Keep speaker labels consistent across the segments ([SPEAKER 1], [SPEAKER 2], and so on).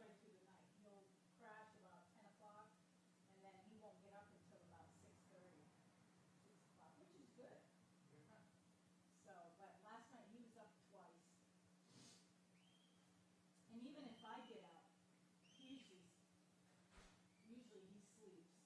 [SPEAKER 1] right through the night. He'll crash about 10 o'clock, and then he won't get up until about 6:30, 6 o'clock, which is good. So, but last night he was up twice. And even if I get up, usually he sleeps.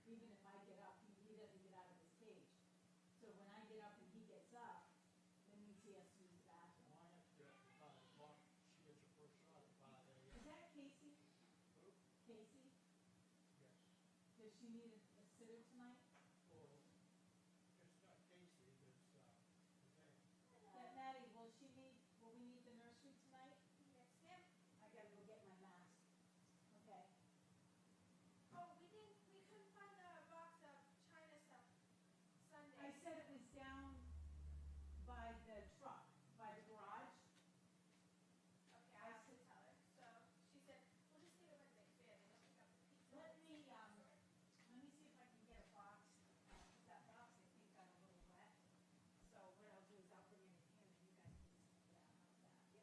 [SPEAKER 1] Even if I get up, he doesn't get out of his cage. So when I get up and he gets up, that means he has to use the bathroom.
[SPEAKER 2] Well, I have to get up at 5 o'clock. She gets her first shot at 5 a.m.
[SPEAKER 1] Is that Casey?
[SPEAKER 2] Who?
[SPEAKER 1] Casey?
[SPEAKER 2] Yes.
[SPEAKER 1] Does she need a sitter tonight?
[SPEAKER 2] Well, it's not Casey, it's Dan.
[SPEAKER 1] Maddie, will we need the nursery tonight?
[SPEAKER 3] Yes, ma'am.
[SPEAKER 1] I gotta go get my mask. Okay.
[SPEAKER 3] Oh, we couldn't find the box of China stuff Sunday.
[SPEAKER 1] I said it was down by the truck, by the garage.
[SPEAKER 3] Okay, I have to tell her. So she said, we'll just leave it when they fit. They'll pick up the pizza.
[SPEAKER 1] Let me see if I can get a box. That box I think got a little wet. So what I'll do is I'll bring it in here and you guys can see that. How's that?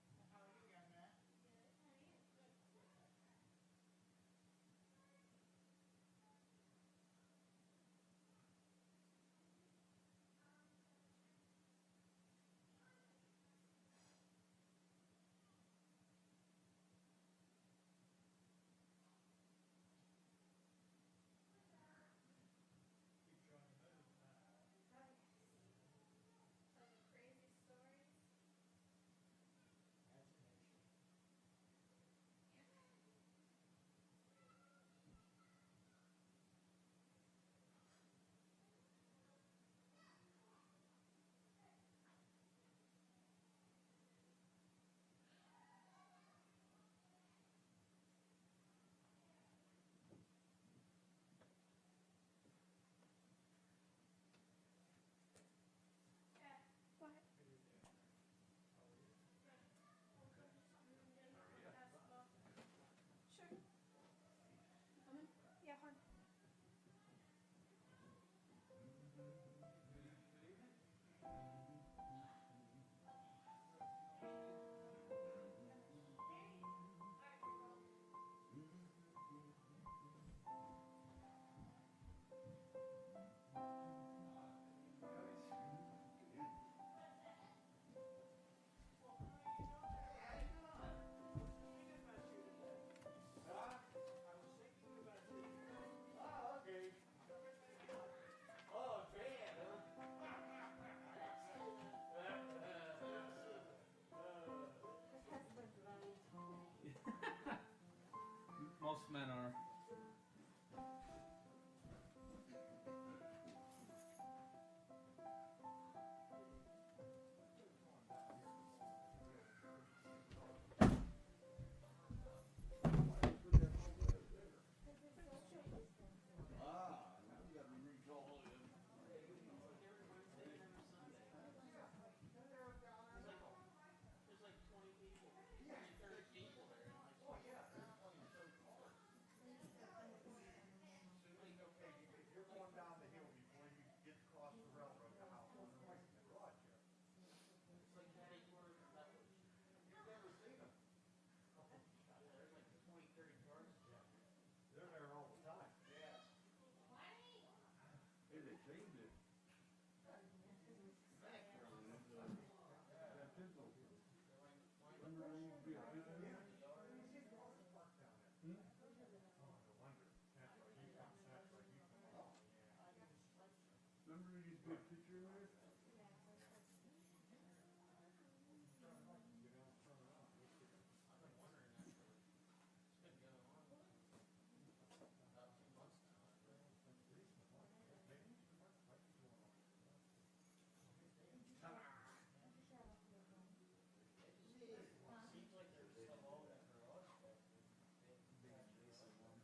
[SPEAKER 1] Yep. How are you, young man?
[SPEAKER 3] Good. How are you?
[SPEAKER 2] Keep trying to move.
[SPEAKER 3] Tell you crazy stories.
[SPEAKER 2] That's an issue.
[SPEAKER 3] Yeah. What? Basketball. Sure. Come in. Yeah, hon.
[SPEAKER 2] Oh, okay. Oh, Dan.
[SPEAKER 4] Most men are.
[SPEAKER 5] Ah, you got me recalled in.
[SPEAKER 2] There's like 20 people. 30 people there.
[SPEAKER 5] Oh, yeah, there's plenty of so cars. Okay, if you're going down the hill before you get across the railroad, the house on the right, the garage here.
[SPEAKER 2] It's like 3/4 levels.
[SPEAKER 5] You've never seen them.
[SPEAKER 2] There's like 20, 30 cars.
[SPEAKER 5] They're there all the time. Yeah. Hey, they changed it. That Pinto. Remember there used to be a Pinto? Hmm? Remember there used to be a picture in there?
[SPEAKER 2] I've been wondering actually. It's been going on about 2 months now. Seems like there's stuff all over the garage. Just like messing around.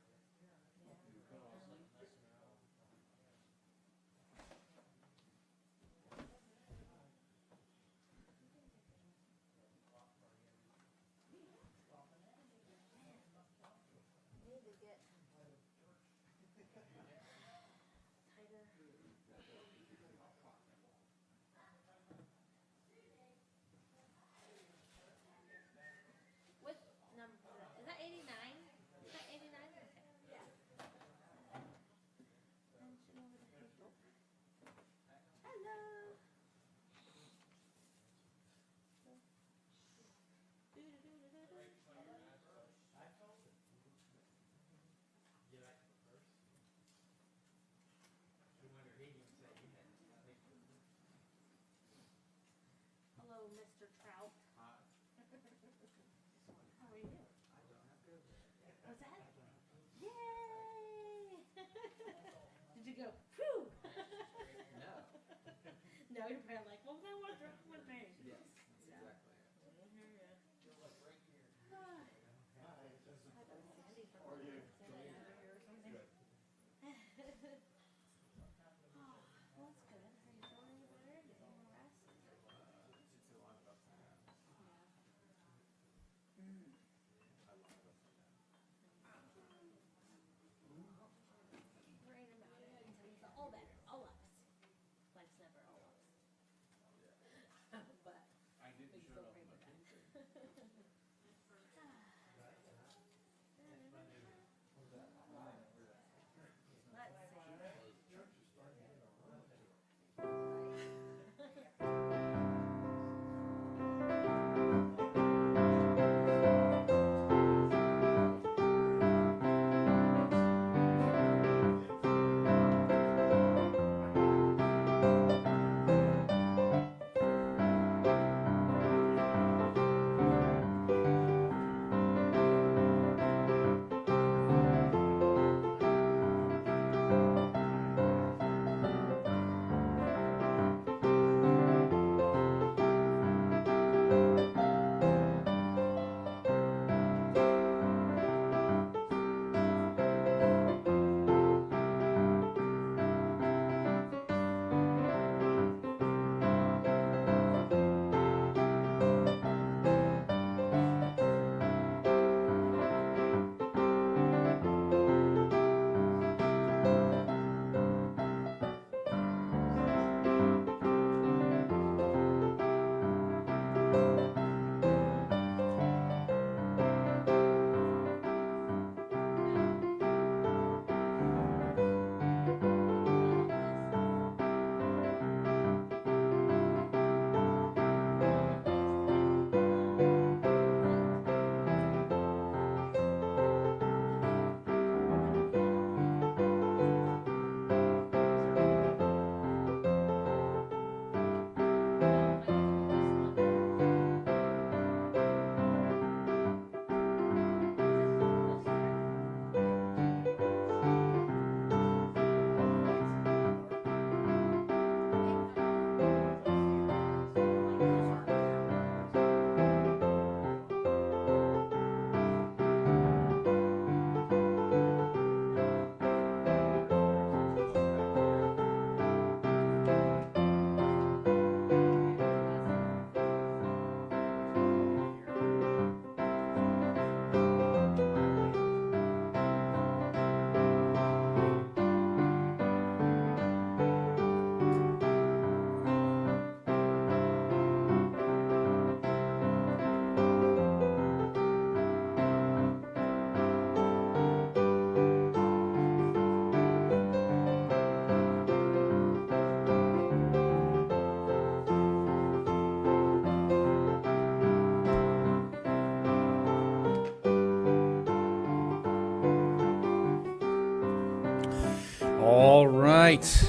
[SPEAKER 4] right,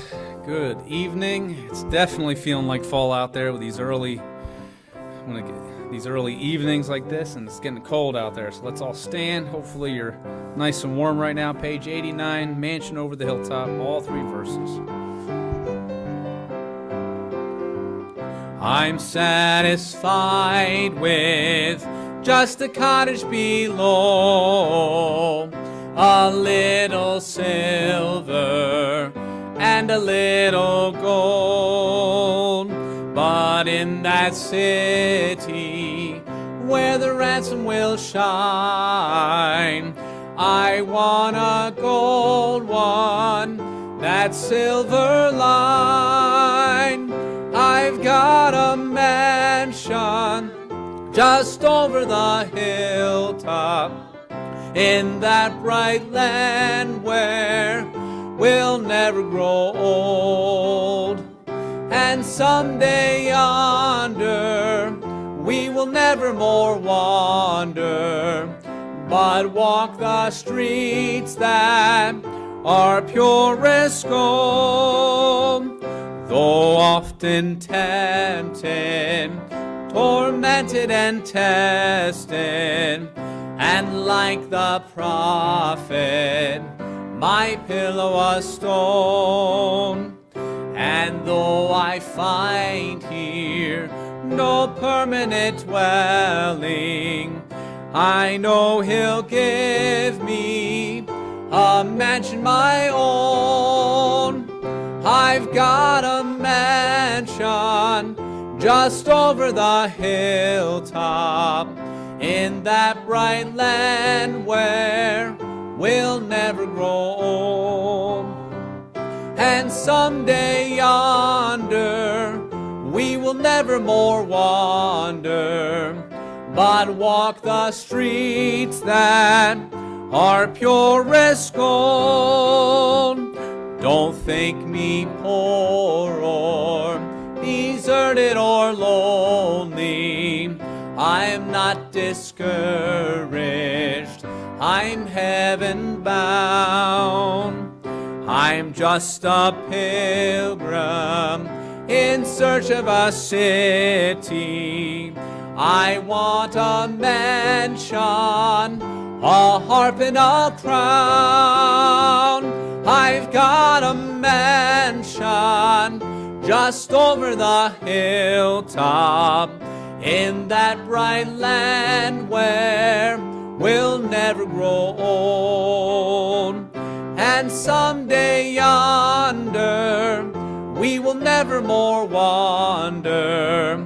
[SPEAKER 4] good evening. It's definitely feeling like fall out there with these early evenings like this, and it's getting cold out there. So let's all stand. Hopefully you're nice and warm right now. Page 89, Mansion over the Hilltop, all 3 verses. I'm satisfied with just a cottage below, a little silver and a little gold. But in that city where the ransom will shine, I want a gold one, that silver line. I've got a mansion just over the hilltop, in that bright land where we'll never grow old. And someday yonder we will never more wander, but walk the streets that are purest gold. Though often tempted, tormented and tested, and like the prophet, my pillow a stone. And though I find here no permanent dwelling, I know He'll give me a mansion my own. I've got a mansion just over the hilltop, in that bright land where we'll never grow old. And someday yonder we will never more wander, but walk the streets that are purest gold. Don't think me poor or deserted or lonely. I am not discouraged, I'm heaven bound. I'm just a pilgrim in search of a city. I want a mansion, a harp and a crown. I've got a mansion just over the hilltop, in that bright land where we'll never grow old. And someday yonder we will never more wander,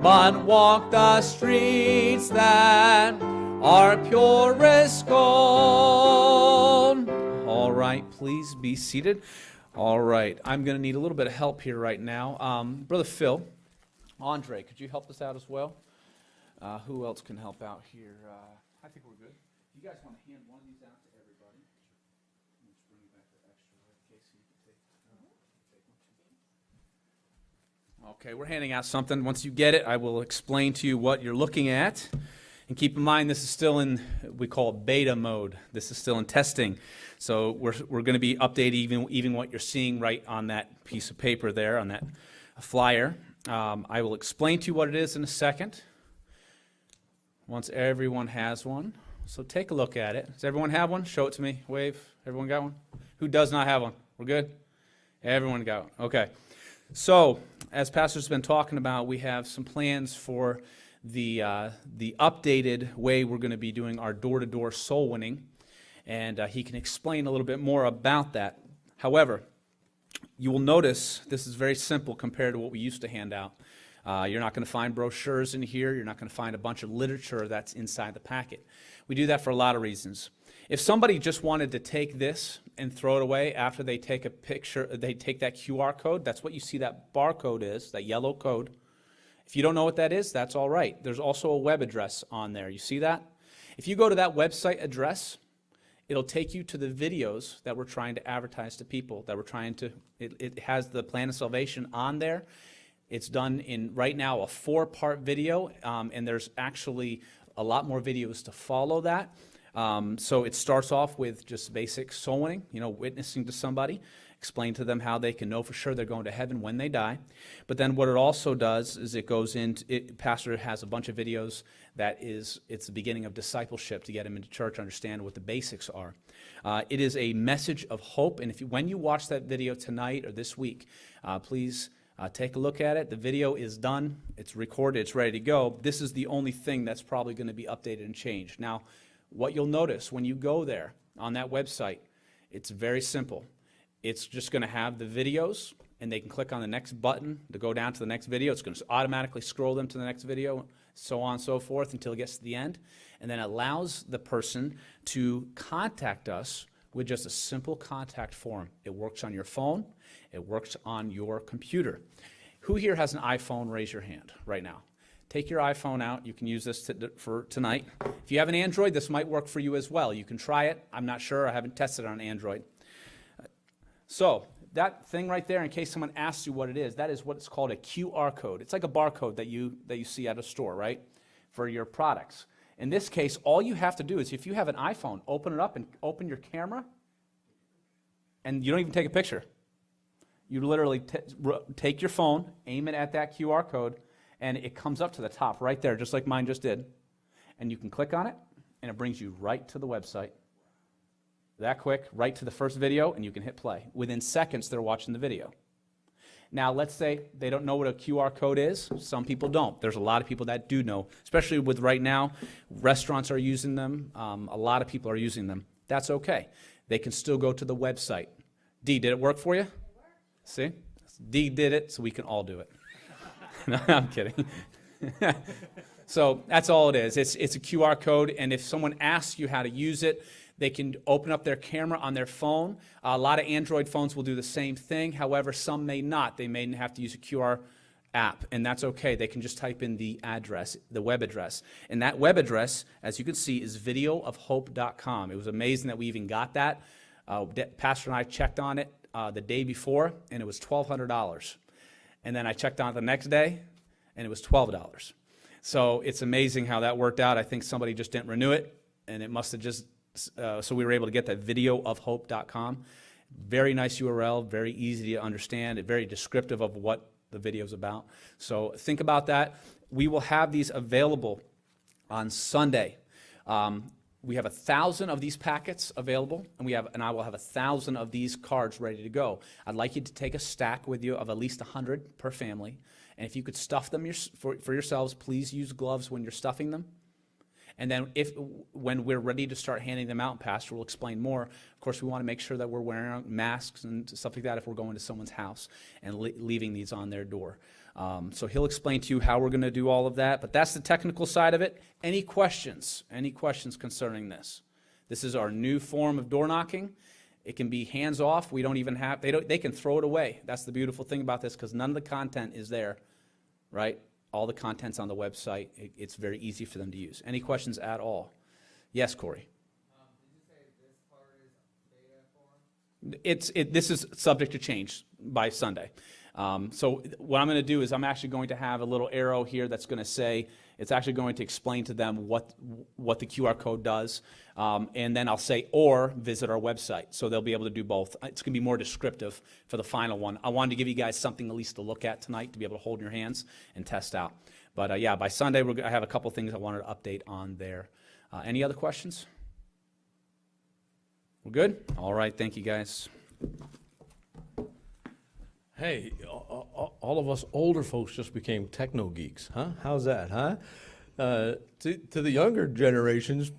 [SPEAKER 4] but walk the streets that are purest gold. All right, please be seated. All right, I'm going to need a little bit of help here right now. Brother Phil, Andre, could you help us out as well? Who else can help out here? I think we're good. You guys want to hand one of these out to everybody? Let's bring you back the extra in case you can take one. Okay, we're handing out something. Once you get it, I will explain to you what you're looking at. And keep in mind, this is still in, we call it beta mode. This is still in testing. So we're going to be updating even what you're seeing right on that piece of paper there, on that flyer. I will explain to you what it is in a second, once everyone has one. So take a look at it. Does everyone have one? Show it to me. Wave. Everyone got one? Who does not have one? We're good? Everyone got one. Okay. So, as Pastor's been talking about, we have some plans for the updated way we're going to be doing our door-to-door soul winning, and he can explain a little bit more about that. However, you will notice this is very simple compared to what we used to hand out. You're not going to find brochures in here. You're not going to find a bunch of literature that's inside the packet. We do that for a lot of reasons. If somebody just wanted to take this and throw it away after they take a picture, they take that QR code, that's what you see that barcode is, that yellow code. If you don't know what that is, that's all right. There's also a web address on there. You see that? If you go to that website address, it'll take you to the videos that we're trying to advertise to people, that we're trying to, it has the plan of salvation on there. It's done in, right now, a 4-part video, and there's actually a lot more videos to follow that. So it starts off with just basic soul winning, witnessing to somebody. explain to them how they can know for sure they're going to heaven when they die. But then what it also does is it goes into, Pastor has a bunch of videos it's the beginning of discipleship to get them into church, understand what the basics are. It is a message of hope, and when you watch that video tonight or this week, please take a look at it. The video is done, it's recorded, it's ready to go. This is the only thing that's probably going to be updated and changed. Now, what you'll notice when you go there on that website, it's very simple. It's just going to have the videos, and they can click on the next button to go down to the next video. It's going to automatically scroll them to the next video, so on and so forth until it gets to the end, and then allows the person to contact us with just a simple contact form. It works on your phone. It works on your computer. Who here has an iPhone? Raise your hand right now. Take your iPhone out. You can use this for tonight. If you have an Android, this might work for you as well. You can try it. I'm not sure. I haven't tested it on Android. So that thing right there, in case someone asks you what it is, that is what's called a QR code. It's like a barcode that you see at a store, right, for your products. In this case, all you have to do is, if you have an iPhone, open it up and open your camera, and you don't even take a picture. You literally take your phone, aim it at that QR code, and it comes up to the top right there, just like mine just did. And you can click on it, and it brings you right to the website. That quick, right to the first video, and you can hit play. Within seconds, they're watching the video. Now, let's say they don't know what a QR code is. Some people don't. There's a lot of people that do know, especially with right now, restaurants are using them. A lot of people are using them. That's okay. They can still go to the website. Dee, did it work for you? It worked. See? Dee did it, so we can all do it. No, I'm kidding. So that's all it is. It's a QR code, and if someone asks you how to use it, they can open up their camera on their phone. A lot of Android phones will do the same thing. However, some may not. They may have to use a QR app, and that's okay. They can just type in the address, the web address. And that web address, as you can see, is videoofhope.com. It was amazing that we even got that. Pastor and I checked on it the day before, and it was $1,200. And then I checked on it the next day, and it was $12. So it's amazing how that worked out. I think somebody just didn't renew it, and it must have just... so we were able to get that videoofhope.com. Very nice URL, very easy to understand, very descriptive of what the video is about. So think about that. We will have these available on Sunday. We have 1,000 of these packets available, and I will have 1,000 of these cards ready to go. I'd like you to take a stack with you of at least 100 per family, and if you could stuff them for yourselves, please use gloves when you're stuffing them. And then when we're ready to start handing them out, Pastor will explain more. Of course, we want to make sure that we're wearing masks and stuff like that if we're going to someone's house and leaving these on their door. So he'll explain to you how we're going to do all of that. But that's the technical side of it. Any questions? Any questions concerning this? This is our new form of door knocking. It can be hands off. We don't even have, they can throw it away. That's the beautiful thing about this, because none of the content is there, right? All the content's on the website. It's very easy for them to use. Any questions at all? Yes, Corey?
[SPEAKER 2] Did you say this part is beta form?
[SPEAKER 4] This is subject to change by Sunday. So what I'm going to do is I'm actually going to have a little arrow here that's going to say, it's actually going to explain to them what the QR code does. And then I'll say, or visit our website. So they'll be able to do both. It's going to be more descriptive for the final one. I wanted to give you guys something at least to look at tonight to be able to hold in your hands and test out. But yeah, by Sunday, I have a couple things I wanted to update on there. Any other questions? We're good? All right, thank you guys.
[SPEAKER 6] Hey, all of us older folks just became techno geeks, huh? How's that, huh? To the younger generations,